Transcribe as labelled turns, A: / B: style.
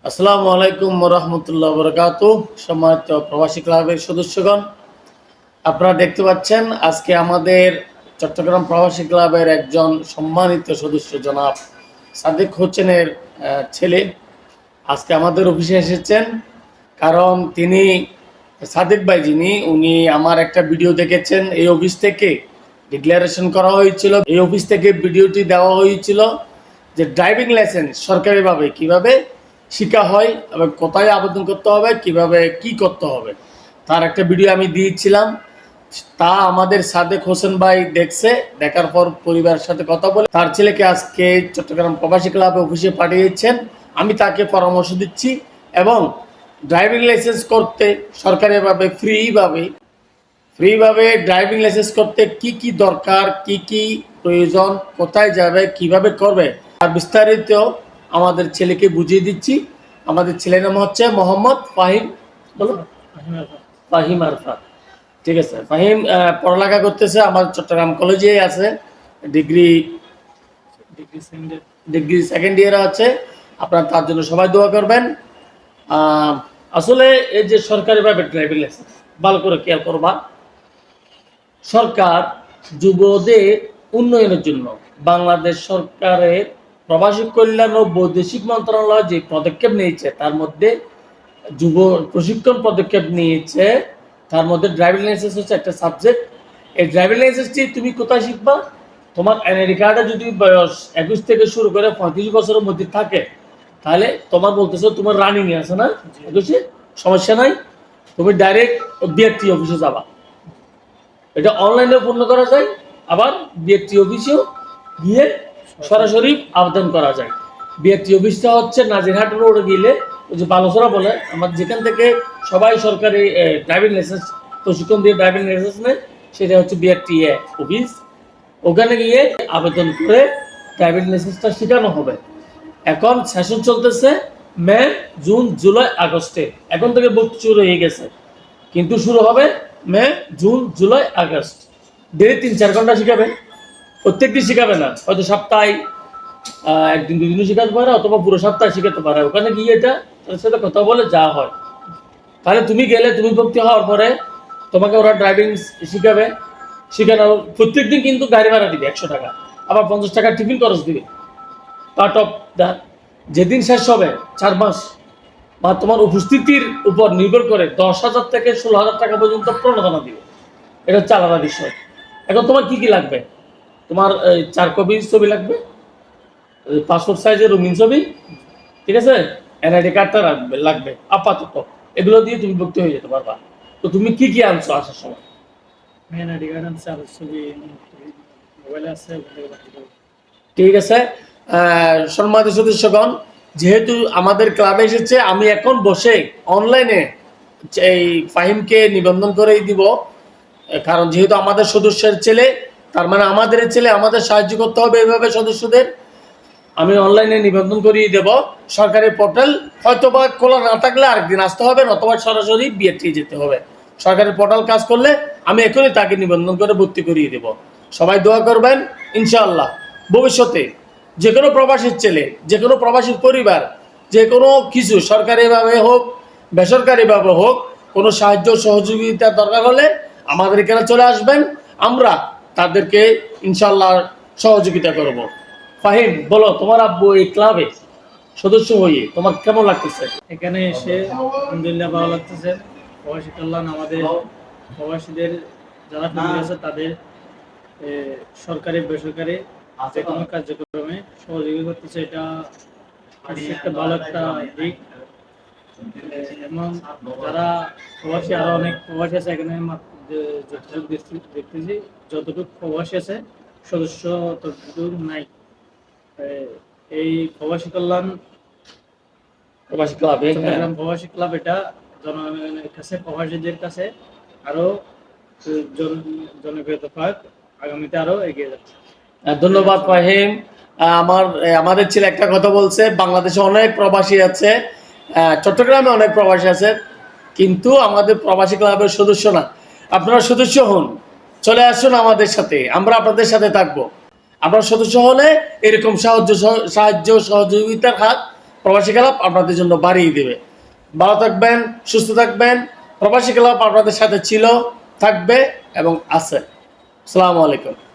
A: আসসালামু আলাইকুম রাহমাতুল্লাহি ওয়া বারাকাতুহু। সম্মানিত প্রবাসী ক্লাবের সদস্যগণ, আপনারা দেখতে পাচ্ছেন আজকে আমাদের চট্টগ্রাম প্রবাসী ক্লাবের একজন সম্মানিত সদস্য জনাব সাদেক হোসেনের ছেলে আজকে আমাদের অফিসে এসেছেন। কারণ তিনি সাদেক ভাই উনি আমার একটা ভিডিও দেখেছেন। এই অফিস থেকে ডিক্লারেশন করা হয়েছিল, এই অফিস থেকে ভিডিওটি দেওয়া হয়েছিল যে ড্রাইভিং লাইসেন্স সরকারিভাবে কিভাবে শেখা হয় এবং কোথায় আবেদন করতে হবে, কিভাবে কি করতে হবে, তার একটা ভিডিও আমি দিয়েছিলাম। তা আমাদের সাদেক হোসেন ভাই দেখছে, দেখার পর পরিবারের সাথে কথা বলে তার ছেলেকে আজকে চট্টগ্রাম প্রবাসী ক্লাবে অফিসে পাঠিয়েছেন। আমি তাকে পরামর্শ দিচ্ছি এবং ড্রাইভিং লাইসেন্স করতে সরকারিভাবে ফ্রিভাবে ড্রাইভিং লাইসেন্স করতে কি কি দরকার, কি কি প্রয়োজন, কোথায় যাবে, কিভাবে করবে, আর বিস্তারিত আমাদের ছেলেকে বুঝিয়ে দিচ্ছি। আমাদের ছেলের নাম হচ্ছে মোহাম্মদ ফাহিম। বলো, ফাহিম আরফাত। ঠিক আছে, ফাহিম পড়ালেখা করতেছে আমার চট্টগ্রাম কলেজে আছে, ডিগ্রি সেকেন্ড ইয়ারে আছে। আপনারা তার জন্য সবাই দোয়া করবেন। আসলে এই যে সরকারিভাবে ড্রাইভিং লাইসেন্স ভালো করে খেয়াল করবা। সরকার যুবদের উন্নয়নের জন্য বাংলাদেশ সরকারের প্রবাসী কল্যাণ ও বৈদেশিক মন্ত্রণালয় যে পদক্ষেপ নিয়েছে তার মধ্যে যুব প্রশিক্ষণ পদক্ষেপ নিয়েছে। তার মধ্যে ড্রাইভিং লাইসেন্স হচ্ছে একটা সাবজেক্ট। এই ড্রাইভিং লাইসেন্সটি তুমি কোথায় শিখবা? তোমার এনআইডি কার্ডে যদি বয়স 21 থেকে শুরু করে 35 বছরের মধ্যে থাকে, তাহলে তোমার বলতেছো তোমার রানিং আছে না, 21, সমস্যা নাই, তুমি ডাইরেক্ট বিআরটি অফিসে যাবা। এটা অনলাইনে পূর্ণ করা যায়, আবার বিআরটি অফিসেও গিয়ে সরাসরি আবেদন করা যায়। বিআরটি অফিসটা হচ্ছে নাজিরহাট রোডে গেলে ওই যে বালুচরা বলে, আমার যেখান থেকে সবাই সরকারি ড্রাইভিং লাইসেন্স প্রশিক্ষণ দিয়ে ড্রাইভিং লাইসেন্স নেয়, সেটা হচ্ছে বিআরটি অফিস। ওখানে গিয়ে আবেদন করে ড্রাইভিং লাইসেন্সটা শেখানো হবে। এখন সেশন চলতেছে মে, জুন, জুলাই, আগস্টে। এখন থেকে বুক শুরু হয়ে গেছে, কিন্তু শুরু হবে মে, জুন, জুলাই, আগস্ট। ডেলি 3-4 ঘন্টা শিখাবে। প্রত্যেকদিন শিখাবে না, হয়তো সপ্তাহে একদিন 2 দিনও শিখাতে পারে, অথবা পুরো সপ্তাহে শিখাতে পারে। ওখানে গিয়ে এটা তার সাথে কথা বলে যা হয়। তাহলে তুমি গেলে, তুমি ভর্তি হওয়ার পরে তোমাকে ওরা ড্রাইভিং শিখাবে। শিখানো প্রত্যেকদিন কিন্তু গাড়ি ভাড়া দিবে 100 টাকা, আবার 50 টাকা টিফিন খরচ দিবে। পার্ট অফ দ্য, যেদিন শেষ হবে 4 মাস বা তোমার উপস্থিতির উপর নির্ভর করে 10,000 থেকে 16,000 টাকা পর্যন্ত প্রণোদনা দিবে। এটা হচ্ছে আলাদা বিষয়। এখন তোমার কি কি লাগবে? তোমার 4 কপি ছবি লাগবে, পাসপোর্ট সাইজের রঙিন ছবি, ঠিক আছে, এনআইডি কার্ডটা লাগবে আপাতত। এগুলো দিয়ে তুমি ভর্তি হয়ে যেতে পারবা। তো তুমি কি কি আনছো আসার সময়?
B: এনআইডি কার্ড আছে, আর ছবি, মোবাইল আছে।
A: ঠিক আছে। সম্মানিত সদস্যগণ, যেহেতু আমাদের ক্লাবে এসেছে, আমি এখন বসে অনলাইনে এই ফাহিমকে নিবন্ধন করেই দিব। কারণ যেহেতু আমাদের সদস্যের ছেলে, তার মানে আমাদের ছেলে, আমাদের সাহায্য করতে হবে এইভাবে সদস্যদের। আমি অনলাইনে নিবন্ধন করিয়ে দেব। সরকারি পোর্টাল হয়তো বা খোলা না থাকলে আরেকদিন আসতে হবে, অথবা সরাসরি বিএটি যেতে হবে। সরকারি পোর্টাল কাজ করলে আমি এখনই তাকে নিবন্ধন করে ভর্তি করিয়ে দেব। সবাই দোয়া করবেন। ইনশাআল্লাহ ভবিষ্যতে যে কোনো প্রবাসীর ছেলে, যে কোনো প্রবাসীর পরিবার, যে কোনো কিছু সরকারিভাবে হোক বেসরকারিভাবে হোক, কোনো সাহায্য সহযোগিতা দরকার হলে আমাদের এখানে চলে আসবেন। আমরা তাদেরকে ইনশাআল্লাহ সহযোগিতা করব। ফাহিম, বলো, তোমার আব্বু এই ক্লাবে সদস্য হয়ে তোমার কেমন লাগতেছে?
B: এখানে এসে আলহামদুলিল্লাহ ভালো লাগতেছে। প্রবাসী কল্যাণ আমাদের প্রবাসীদের যারা ফ্যামিলি আছে তাদের সরকারি বেসরকারি যে কোনো কার্যক্রমে সহযোগিতা করতেছে। এটা একটা ভালো একটা দিক। এবং যারা প্রবাসী, আরো অনেক প্রবাসী আছে এখানে, যতটুকু দেখতেছি যতটুকু প্রবাসী আছে সদস্য ততটুকু নাই। এই প্রবাসী কল্যাণ
A: প্রবাসী ক্লাবে,
B: চট্টগ্রাম প্রবাসী ক্লাব এটা জনগণের কাছে, প্রবাসীদের কাছে আরো জনপ্রিয়তা পাক, আগামীতে আরো এগিয়ে যাচ্ছে।
A: ধন্যবাদ ফাহিম। আমাদের ছেলে একটা কথা বলছে, বাংলাদেশে অনেক প্রবাসী আছে, চট্টগ্রামে অনেক প্রবাসী আছে, কিন্তু আমাদের প্রবাসী ক্লাবের সদস্য না। আপনারা সদস্য হন, চলে আসুন আমাদের সাথে, আমরা আপনাদের সাথে থাকবো। আপনার সদস্য হলে এরকম সাহায্য সহযোগিতার হাত প্রবাসী ক্লাব আপনাদের জন্য বাড়িয়ে দেবে। ভালো থাকবেন, সুস্থ থাকবেন। প্রবাসী ক্লাব আপনাদের সাথে ছিল, থাকবে এবং আছে। আসসালামু আলাইকুম।